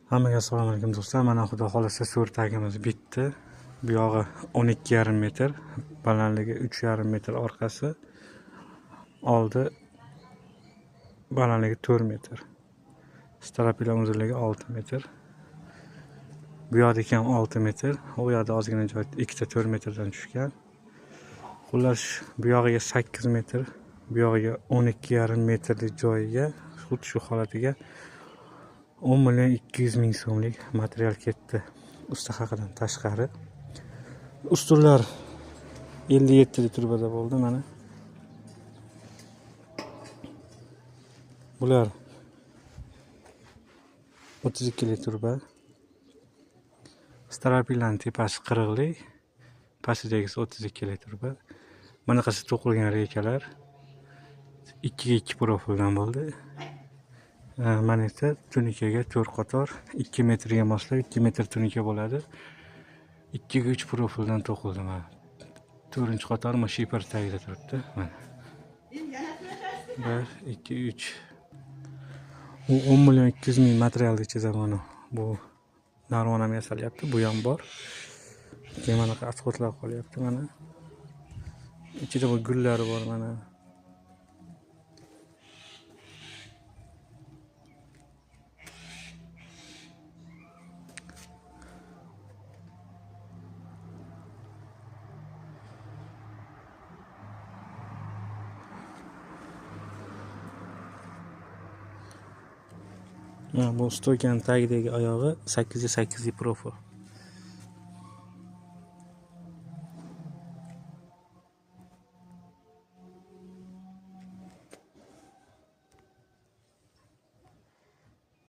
Hammaga assalomu alaykum do'stlar. Mana xudo xolasa so'r tagimiz bitdi. Bu yog'i 12,5 metr, balandligi 3,5 metr, orqasi, oldi balandligi 4 metr. Strapilan uzunligi 6 metr. Bu yoqdagi ham 6 metr. U yoqda ozgina joy ikkita 4 metrdan tushgan. Xullas bu yog'iga 8 metr, bu yog'iga 12,5 metrlik joyiga, xuddi shu holatiga 10,200,000 so'mlik material ketdi. Usta haqidan tashqari. Ustunlar 57 turbada bo'ldi mana. Bular 32 turba. Strapilan tepasi 40lik, pastidagisi 32 turba. Bunaqasi to'qilgan reykalar 2 profildan bo'ldi. Mana esa tunikaga 4 qator 2 metrga moslab 2 metr tunika bo'ladi. 2 profildan to'qildi mana. 4-qator mana shipar tagida turibdi. Mana. 1 2 3. U 10,200,000 materialni chizaman. Bu narvon ham yasalyapti, bu ham bor. Keyin mana asfaltlar qolyapti mana. Ichida bu gullari bor mana. Bu stoykan tagidagi oyog'i 8 profil.